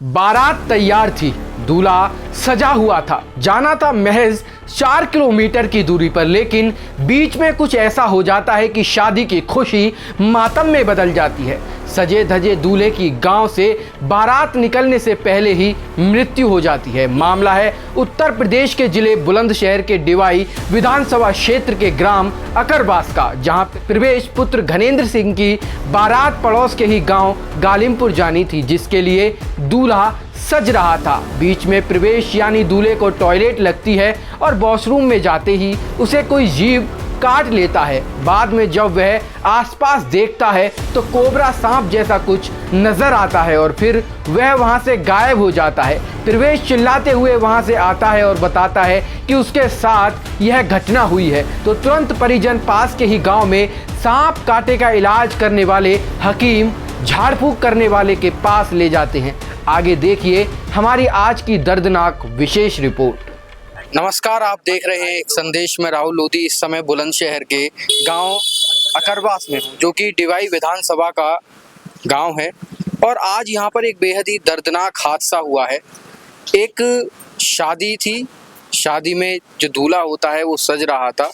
बारात तैयार थी, दूल्हा सजा हुआ था, जाना था महज 4 किलोमीटर की दूरी पर, लेकिन बीच में कुछ ऐसा हो जाता है कि शादी की खुशी मातम में बदल जाती है। सजे धजे दूल्हे की गांव से बारात निकलने से पहले ही मृत्यु हो जाती है। मामला है उत्तर प्रदेश के जिले बुलंदशहर के डिवाई विधानसभा क्षेत्र के ग्राम अकरबास का, जहां प्रवेश पुत्र घनेंद्र सिंह की बारात पड़ोस के ही गांव गालिमपुर जानी थी, जिसके लिए दूल्हा सज रहा था। बीच में प्रवेश यानी दूल्हे को टॉयलेट लगती है और वॉशरूम में जाते ही उसे कोई जीव काट लेता है। बाद में जब वह आसपास देखता है तो कोबरा सांप जैसा कुछ नजर आता है और फिर वह वहां से गायब हो जाता है। प्रवेश चिल्लाते हुए वहां से आता है और बताता है कि उसके साथ यह घटना हुई है, तो तुरंत परिजन पास के ही गांव में सांप काटे का इलाज करने वाले हकीम झाड़ फूक करने वाले के पास ले जाते हैं। आगे देखिए हमारी आज की दर्दनाक विशेष रिपोर्ट। नमस्कार, आप देख रहे हैं एक संदेश में राहुल लोधी। इस समय बुलंदशहर के गांव अकरबास में हूं, जो कि डिवाई विधानसभा का गांव है। और आज यहां पर एक बेहद ही दर्दनाक हादसा हुआ है। एक शादी थी, शादी में जो दूल्हा होता है वो सज रहा था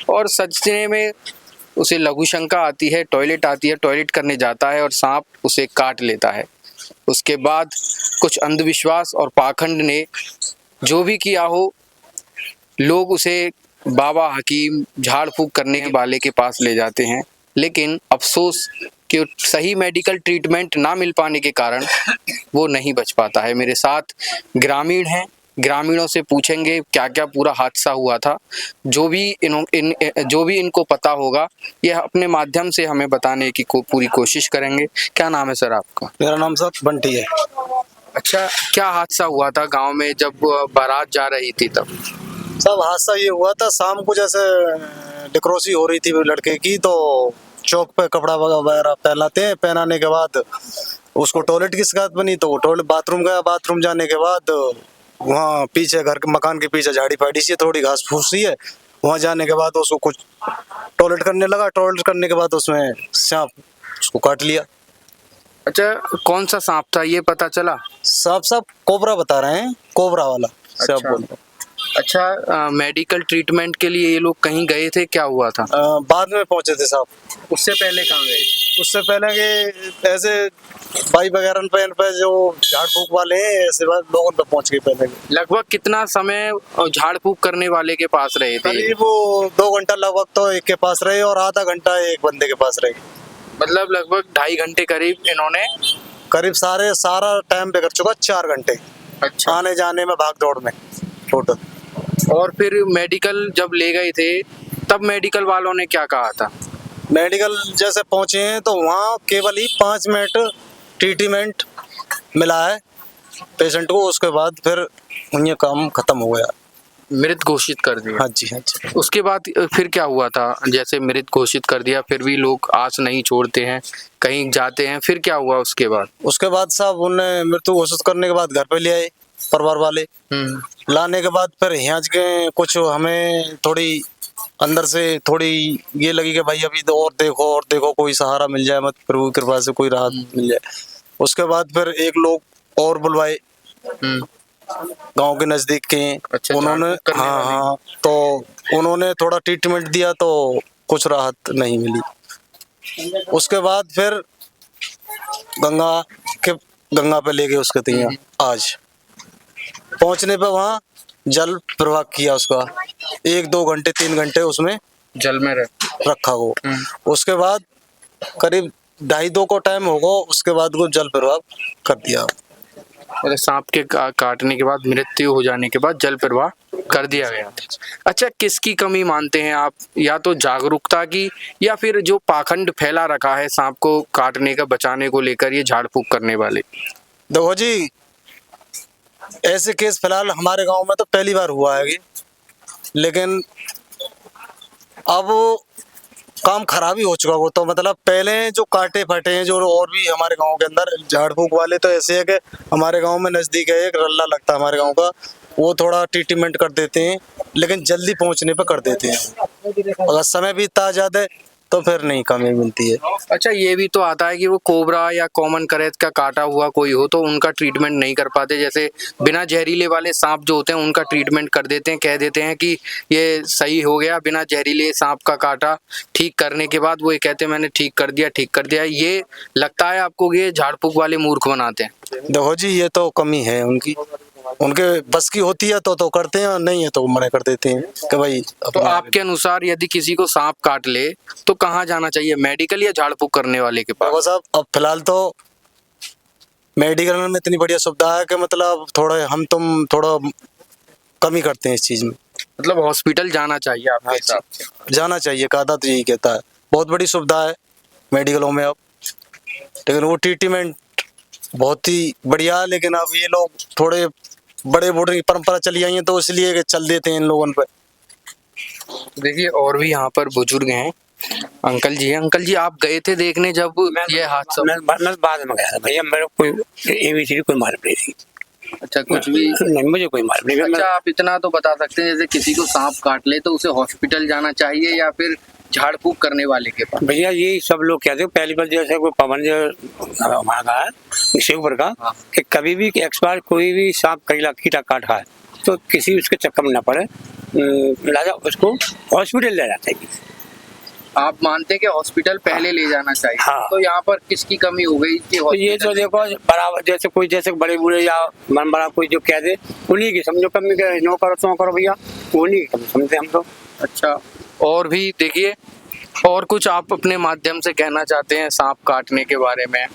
और सजने में उसे लघु शंका आती है, टॉयलेट आती है, टॉयलेट करने जाता है और सांप उसे काट लेता है। उसके बाद कुछ अंधविश्वास और पाखंड ने जो भी किया हो, लोग उसे बाबा हकीम झाड़ फूक करने वाले के पास ले जाते हैं, लेकिन अफसोस कि सही मेडिकल ट्रीटमेंट ना मिल पाने के कारण वो नहीं बच पाता है। मेरे साथ ग्रामीण हैं, ग्रामीणों से पूछेंगे क्या क्या पूरा हादसा हुआ था। जो भी इनको पता होगा यह अपने माध्यम से हमें बताने की पूरी कोशिश करेंगे। क्या नाम है सर आपका? मेरा नाम सर बंटी है। अच्छा, क्या हादसा हुआ था गांव में जब बारात जा रही थी तब? सब हादसा ये हुआ था, शाम को जैसे डेकोरेसी हो रही थी लड़के की, तो चौक पे कपड़ा वगैरह पहनाते हैं। पहनाने के बाद उसको टॉयलेट की शिकायत बनी, तो वो टॉयलेट बाथरूम गया। बाथरूम जाने के बाद वहाँ पीछे घर के मकान के पीछे झाड़ी फाड़ी सी थोड़ी घास फूस सी है, वहाँ जाने के बाद उसको कुछ टॉयलेट करने लगा। टॉयलेट करने के बाद उसमें सांप उसको काट लिया। अच्छा, कौन सा सांप था ये पता चला? सब कोबरा बता रहे हैं, कोबरा वाला सांप अच्छा। बोल रहे हैं। अच्छा, मेडिकल ट्रीटमेंट के लिए ये लोग कहीं गए थे, क्या हुआ था? बाद में पहुंचे थे साहब। उससे पहले कहाँ गए? उससे पहले के ऐसे भाई वगैरह पे जो झाड़ फूक वाले हैं, ऐसे लोगों पे पहुंच गए पहले। लगभग कितना समय झाड़ फूक करने वाले के पास रहे थे? करीब वो 2 घंटा लगभग तो एक के पास रहे और आधा घंटा एक बंदे के पास रहे। मतलब लगभग 2.5 घंटे करीब इन्होंने करीब सारा टाइम पे कर चुका 4 घंटे। अच्छा। आने जाने में भाग दौड़ में टोटल। और फिर मेडिकल जब ले गए थे तब मेडिकल वालों ने क्या कहा था? मेडिकल जैसे पहुंचे हैं तो वहाँ केवल ही 5 मिनट ट्रीटमेंट मिला है पेशेंट को। उसके बाद फिर उन्हें काम खत्म हो गया, मृत घोषित कर दिया। हाँ जी, हाँ जी। उसके बाद फिर क्या हुआ था? जैसे मृत घोषित कर दिया, फिर भी लोग आस नहीं छोड़ते हैं, कहीं जाते हैं, फिर क्या हुआ उसके बाद? उसके बाद साहब उन्हें मृत्यु घोषित करने के बाद घर पे ले आए परिवार वाले। लाने के बाद फिर यहाँ के कुछ हमें थोड़ी अंदर से थोड़ी ये लगी कि भाई अभी तो और देखो कोई सहारा मिल जाए, मत प्रभु की कृपा से कोई राहत मिल जाए। उसके बाद फिर एक लोग और बुलवाए गांव के नजदीक के। अच्छा, उन्होंने हाँ, तो उन्होंने थोड़ा ट्रीटमेंट दिया तो कुछ राहत नहीं मिली। उसके बाद फिर गंगा पे ले गए उसके तिया। आज पहुंचने पे वहाँ जल प्रवाह किया उसका 1-2 घंटे 3 घंटे उसमें जल में रखा वो। उसके बाद करीब 2:30 को टाइम होगा, उसके बाद वो जल प्रवाह कर दिया। मतलब सांप के काटने के बाद, मृत्यु हो जाने के बाद जल प्रवाह कर दिया गया। अच्छा, किसकी कमी मानते हैं आप? या तो जागरूकता की, या फिर जो पाखंड फैला रखा है सांप को काटने का बचाने को लेकर ये झाड़ फूक करने वाले? देखो जी, ऐसे केस फिलहाल हमारे गांव में तो पहली बार हुआ है, लेकिन अब काम खराब ही हो चुका हो। तो मतलब पहले जो काटे फटे हैं जो और भी हमारे गांव के अंदर झाड़ फूक वाले, तो ऐसे है कि हमारे गांव में नजदीक है एक रल्ला लगता है हमारे गांव का, वो थोड़ा ट्रीटमेंट कर देते हैं, लेकिन जल्दी पहुंचने पे कर देते हैं। अगर समय भी इतना ज्यादा तो फिर नहीं कमी मिलती है। अच्छा, ये भी तो आता है कि वो कोबरा या कॉमन करैत का काटा हुआ कोई हो तो उनका ट्रीटमेंट नहीं कर पाते, जैसे बिना जहरीले वाले सांप जो होते हैं उनका ट्रीटमेंट कर देते हैं, कह देते हैं कि ये सही हो गया, बिना जहरीले सांप का काटा ठीक करने के बाद वो ये कहते हैं मैंने ठीक कर दिया। ये लगता है आपको कि ये झाड़ फूक वाले मूर्ख बनाते हैं? देखो जी, ये तो कमी है उनकी, उनके बस की होती है तो करते हैं, और नहीं है तो मना कर देते हैं कि भाई। तो आपके अनुसार यदि किसी को सांप काट ले तो कहाँ जाना चाहिए, मेडिकल या झाड़ फूक करने वाले के पास? देखो साहब, अब फिलहाल तो मेडिकल में इतनी बढ़िया सुविधा है कि मतलब थोड़ा कमी करते हैं इस चीज में। मतलब हॉस्पिटल जाना चाहिए आपके हिसाब से? जाना चाहिए, कहा तो यही कहता है, बहुत बड़ी सुविधा है मेडिकलों में अब, लेकिन वो ट्रीटमेंट बहुत ही बढ़िया है। लेकिन अब ये लोग थोड़े बड़े बूढ़े की परंपरा चली आई है तो इसलिए कि चल देते हैं इन लोगों पे। देखिए और भी यहाँ पर बुजुर्ग हैं, अंकल जी हैं। अंकल जी, आप गए थे देखने जब ये हादसा? मैं बाद में गया था भैया, मेरे को कोई एबीसीडी कोई मालूम नहीं थी। अच्छा, कुछ भी नहीं, मुझे कोई मालूम नहीं। अच्छा, आप इतना तो बता सकते हैं जैसे किसी को सांप काट ले तो उसे हॉस्पिटल जाना चाहिए या फिर झाड़ फूक करने वाले के पास? भैया यही सब लोग कहते हैं, पहली बार जैसे कोई पवन जो हमारा कहा है शिवपुर का, कि कभी भी एक्सपायर कोई भी सांप कीड़ा काट है तो किसी उसके चक्कर में न पड़े, लिहाजा उसको हॉस्पिटल ले जाते हैं। आप मानते हैं कि हॉस्पिटल पहले ले जाना चाहिए? हाँ। तो यहाँ पर किसकी कमी हो गई कि तो ये तो देखो बराबर जैसे बड़े बूढ़े या मन बड़ा कोई जो कह दे उन्हीं की समझो कमी, नो करो तो करो भैया, उन्हीं की कमी समझते हम तो। अच्छा, और भी देखिए, और कुछ आप अपने माध्यम से कहना चाहते हैं सांप काटने के बारे में?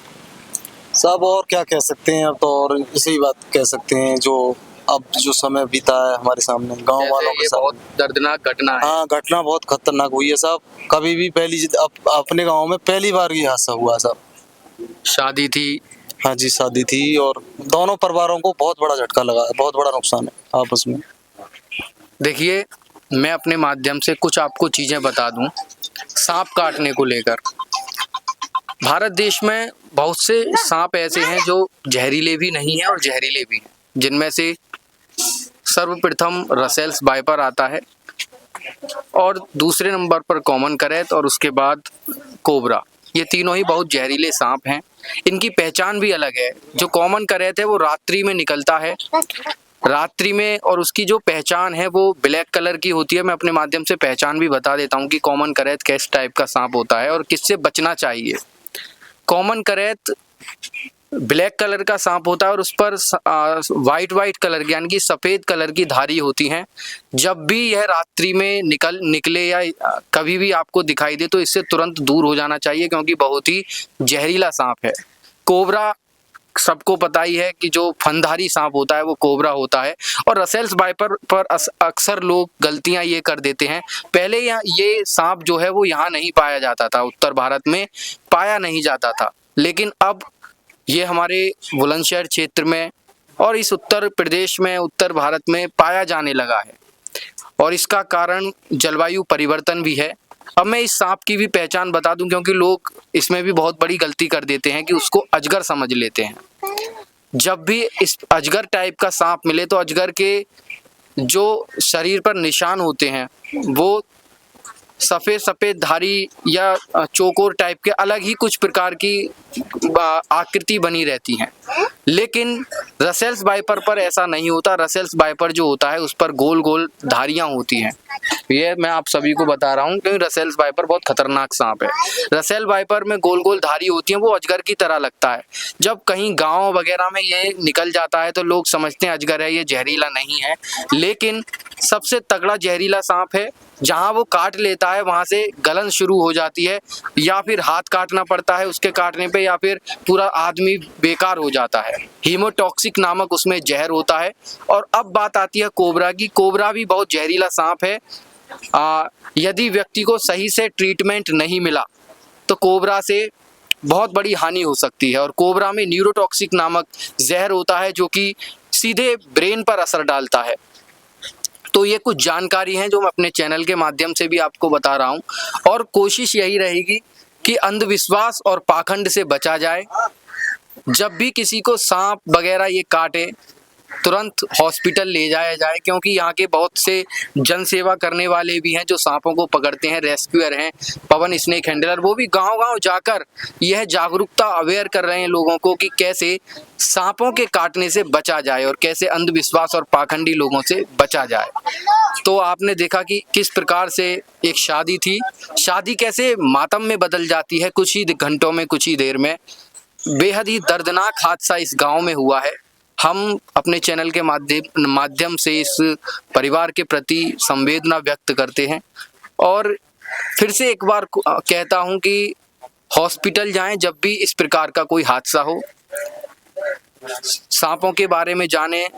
सब और क्या कह सकते हैं, अब तो और इसी बात कह सकते हैं जो अब जो समय बीता है हमारे सामने गांव जैसे वालों के ये साथ। बहुत दर्दनाक घटना है। हाँ, घटना बहुत खतरनाक हुई है साहब। कभी भी अपने गांव में पहली बार ये हादसा हुआ साहब। शादी थी? हाँ जी, शादी थी और दोनों परिवारों को बहुत बड़ा झटका लगा है, बहुत बड़ा नुकसान है आपस में। देखिए, मैं अपने माध्यम से कुछ आपको चीजें बता दूं सांप काटने को लेकर। भारत देश में बहुत से सांप ऐसे हैं जो जहरीले भी नहीं हैं और जहरीले भी हैं, जिनमें से सर्वप्रथम रसेल्स वाइपर आता है और दूसरे नंबर पर कॉमन करैत और उसके बाद कोबरा। ये तीनों ही बहुत जहरीले सांप हैं। इनकी पहचान भी अलग है। जो कॉमन करैत है वो रात्रि में निकलता है, रात्रि में, और उसकी जो पहचान है वो ब्लैक कलर की होती है। मैं अपने माध्यम से पहचान भी बता देता हूँ कि कॉमन करैत किस टाइप का सांप होता है और किससे बचना चाहिए। कॉमन करैत ब्लैक कलर का सांप होता है और उस पर वाइट कलर की यानी कि सफ़ेद कलर की धारी होती हैं। जब भी यह रात्रि में निकले या कभी भी आपको दिखाई दे तो इससे तुरंत दूर हो जाना चाहिए, क्योंकि बहुत ही जहरीला सांप है। कोबरा सबको पता ही है कि जो फनधारी सांप होता है वो कोबरा होता है। और रसेल्स वाइपर पर अक्सर लोग गलतियां ये कर देते हैं। पहले ये सांप जो है वो यहाँ नहीं पाया जाता था, उत्तर भारत में पाया नहीं जाता था, लेकिन अब ये हमारे बुलंदशहर क्षेत्र में और इस उत्तर प्रदेश में, उत्तर भारत में पाया जाने लगा है। और इसका कारण जलवायु परिवर्तन भी है। अब मैं इस सांप की भी पहचान बता दूं, क्योंकि लोग इसमें भी बहुत बड़ी गलती कर देते हैं कि उसको अजगर समझ लेते हैं। जब भी इस अजगर टाइप का सांप मिले तो अजगर के जो शरीर पर निशान होते हैं वो सफ़ेद धारी या चौकोर टाइप के अलग ही कुछ प्रकार की आकृति बनी रहती हैं। लेकिन रसेल्स वाइपर पर ऐसा नहीं होता। रसेल्स वाइपर जो होता है उस पर गोल गोल धारियां होती हैं। ये मैं आप सभी को बता रहा हूँ क्योंकि रसेल्स वाइपर बहुत खतरनाक सांप है। रसेल वाइपर में गोल गोल धारी होती हैं, वो अजगर की तरह लगता है। जब कहीं गांव वगैरह में ये निकल जाता है तो लोग समझते हैं अजगर है, ये जहरीला नहीं है। लेकिन सबसे तगड़ा जहरीला सांप है। जहां वो काट लेता है वहां से गलन शुरू हो जाती है, या फिर हाथ काटना पड़ता है उसके काटने पे, या फिर पूरा आदमी बेकार हो जाता है। हीमोटॉक्सिक नामक उसमें जहर होता है। और अब बात आती है कोबरा की। कोबरा भी बहुत जहरीला सांप है। यदि व्यक्ति को सही से ट्रीटमेंट नहीं मिला तो कोबरा से बहुत बड़ी हानि हो सकती है। और कोबरा में न्यूरोटॉक्सिक नामक जहर होता है जो कि सीधे ब्रेन पर असर डालता है। तो ये कुछ जानकारी है जो मैं अपने चैनल के माध्यम से भी आपको बता रहा हूँ, और कोशिश यही रहेगी कि अंधविश्वास और पाखंड से बचा जाए। जब भी किसी को सांप वगैरह ये काटे तुरंत हॉस्पिटल ले जाया जाए, क्योंकि यहाँ के बहुत से जन सेवा करने वाले भी हैं जो सांपों को पकड़ते हैं, रेस्क्यूअर हैं, पवन स्नेक हैंडलर, वो भी गांव-गांव जाकर यह जागरूकता अवेयर कर रहे हैं लोगों को कि कैसे सांपों के काटने से बचा जाए और कैसे अंधविश्वास और पाखंडी लोगों से बचा जाए। तो आपने देखा कि किस प्रकार से एक शादी थी, शादी कैसे मातम में बदल जाती है कुछ ही घंटों में, कुछ ही देर में। बेहद ही दर्दनाक हादसा इस गांव में हुआ है। हम अपने चैनल के माध्यम से इस परिवार के प्रति संवेदना व्यक्त करते हैं और फिर से एक बार कहता हूं कि हॉस्पिटल जाएं जब भी इस प्रकार का कोई हादसा हो। सांपों के बारे में जानें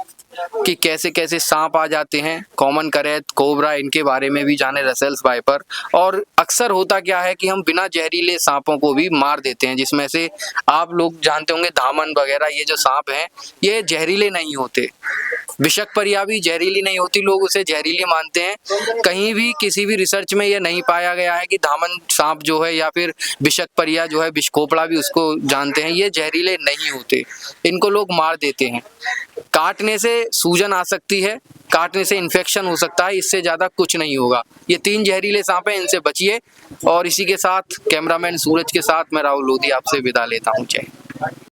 कि कैसे कैसे सांप आ जाते हैं, कॉमन करैत, कोबरा, इनके बारे में भी जाने, रसेल्स वाइपर। और अक्सर होता क्या है कि हम बिना जहरीले सांपों को भी मार देते हैं, जिसमें से आप लोग जानते होंगे धामन वगैरह, ये जो सांप हैं ये जहरीले नहीं होते। विषक्रिया भी जहरीली नहीं होती, लोग उसे जहरीली मानते हैं। कहीं भी किसी भी रिसर्च में यह नहीं पाया गया है कि धामन सांप जो है या फिर विषक्रिया जो है, विषखोपड़ा भी उसको जानते हैं, ये जहरीले नहीं होते, इनको लोग मार देते हैं। काटने से सूजन आ सकती है, काटने से इन्फेक्शन हो सकता है, इससे ज़्यादा कुछ नहीं होगा। ये 3 जहरीले सांप हैं, इनसे बचिए। और इसी के साथ कैमरामैन सूरज के साथ मैं राहुल लोधी आपसे विदा लेता हूँ। जय।